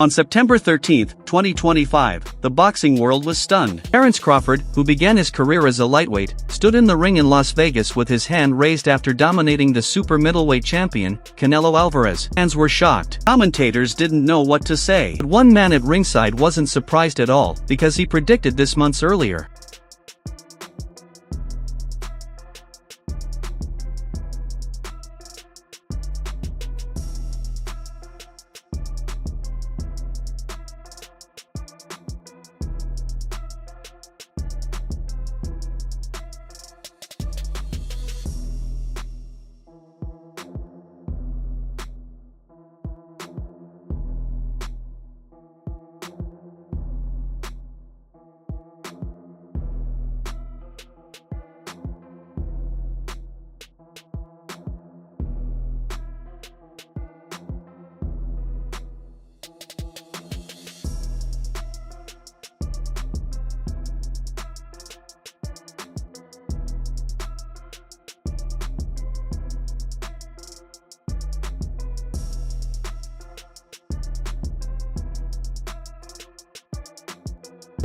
On September 13, 2025, the boxing world was stunned. Terence Crawford, who began his career as a lightweight, stood in the ring in Las Vegas with his hand raised after dominating the super middleweight champion, Canelo Alvarez. Fans were shocked. Commentators didn't know what to say. But one man at ringside wasn't surprised at all, because he predicted this months earlier.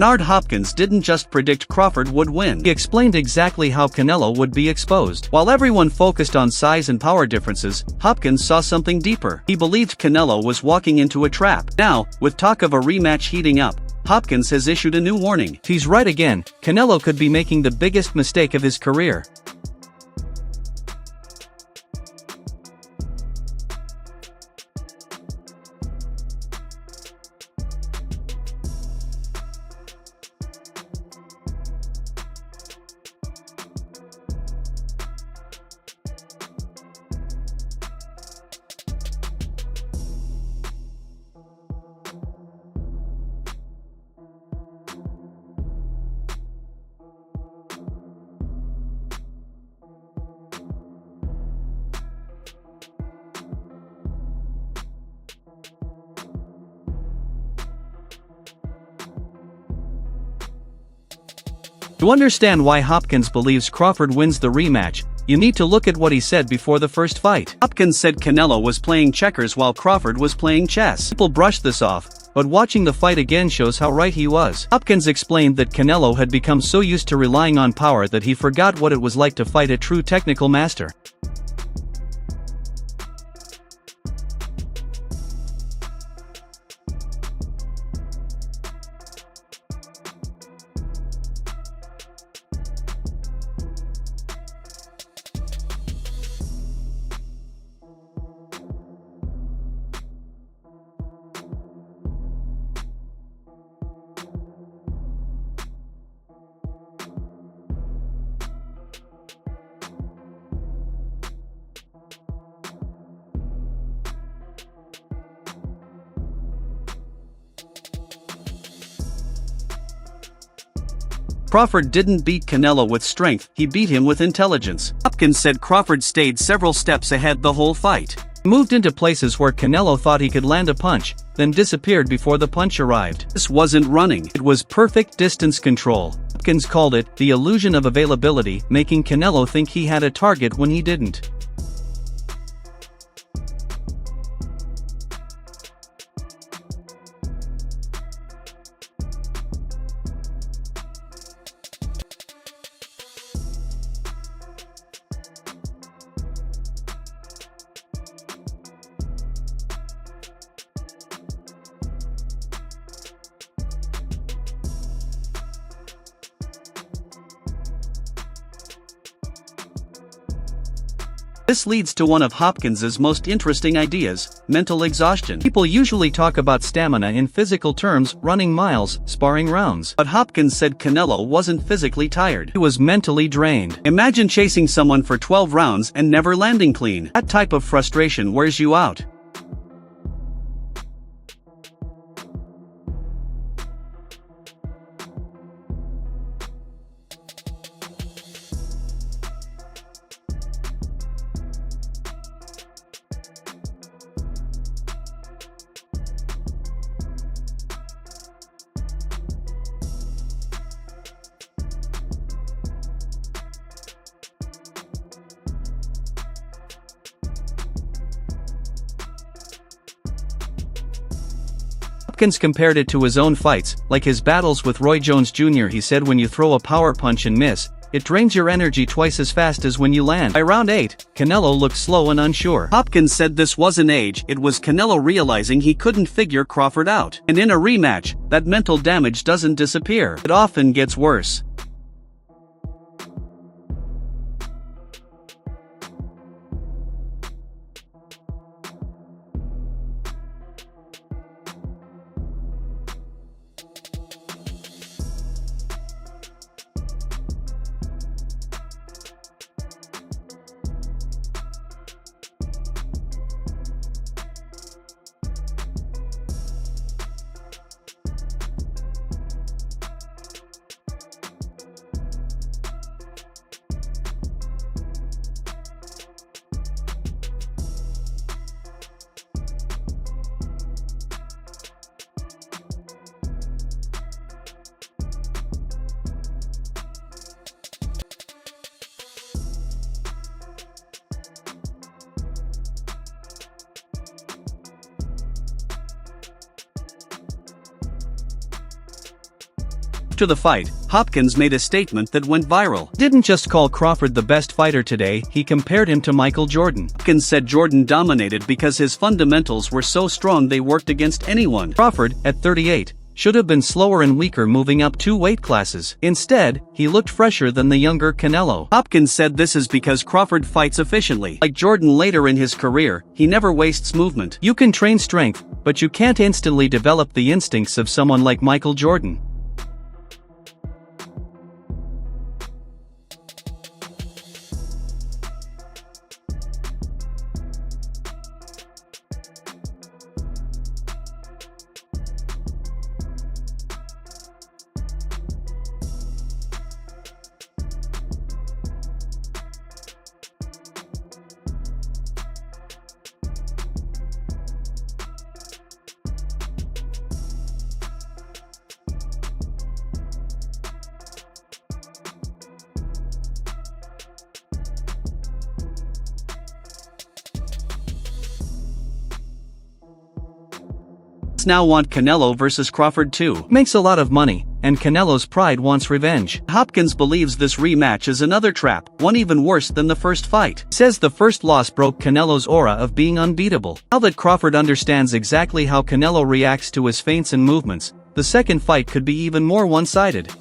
Bernard Hopkins didn't just predict Crawford would win. He explained exactly how Canelo would be exposed. While everyone focused on size and power differences, Hopkins saw something deeper. He believed Canelo was walking into a trap. Now, with talk of a rematch heating up, Hopkins has issued a new warning. If he's right again, Canelo could be making the biggest mistake of his career. To understand why Hopkins believes Crawford wins the rematch, you need to look at what he said before the first fight. Hopkins said Canelo was playing checkers while Crawford was playing chess. People brushed this off, but watching the fight again shows how right he was. Hopkins explained that Canelo had become so used to relying on power that he forgot what it was like to fight a true technical master. Crawford didn't beat Canelo with strength, he beat him with intelligence. Hopkins said Crawford stayed several steps ahead the whole fight. He moved into places where Canelo thought he could land a punch, then disappeared before the punch arrived. This wasn't running, it was perfect distance control. Hopkins called it the illusion of availability, making Canelo think he had a target when he didn't. This leads to one of Hopkins's most interesting ideas, mental exhaustion. People usually talk about stamina in physical terms, running miles, sparring rounds. But Hopkins said Canelo wasn't physically tired. He was mentally drained. Imagine chasing someone for 12 rounds and never landing clean. That type of frustration wears you out. Hopkins compared it to his own fights, like his battles with Roy Jones Jr. He said when you throw a power punch and miss, it drains your energy twice as fast as when you land. By round 8, Canelo looked slow and unsure. Hopkins said this wasn't age, it was Canelo realizing he couldn't figure Crawford out. And in a rematch, that mental damage doesn't disappear. It often gets worse. After the fight, Hopkins made a statement that went viral. Didn't just call Crawford the best fighter today, he compared him to Michael Jordan. Hopkins said Jordan dominated because his fundamentals were so strong they worked against anyone. Crawford, at 38, should have been slower and weaker moving up 2 weight classes. Instead, he looked fresher than the younger Canelo. Hopkins said this is because Crawford fights efficiently. Like Jordan later in his career, he never wastes movement. You can train strength, but you can't instantly develop the instincts of someone like Michael Jordan. Now want Canelo versus Crawford too. Makes a lot of money, and Canelo's pride wants revenge. Hopkins believes this rematch is another trap, one even worse than the first fight. Says the first loss broke Canelo's aura of being unbeatable. Now that Crawford understands exactly how Canelo reacts to his feints and movements, the second fight could be even more one-sided.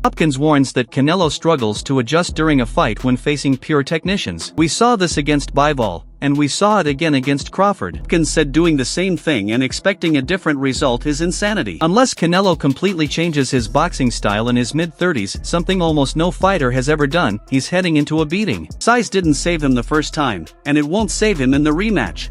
Hopkins warns that Canelo struggles to adjust during a fight when facing pure technicians. We saw this against Bivol, and we saw it again against Crawford. Hopkins said doing the same thing and expecting a different result is insanity. Unless Canelo completely changes his boxing style in his mid-30s, something almost no fighter has ever done, he's heading into a beating. Size didn't save him the first time, and it won't save him in the rematch.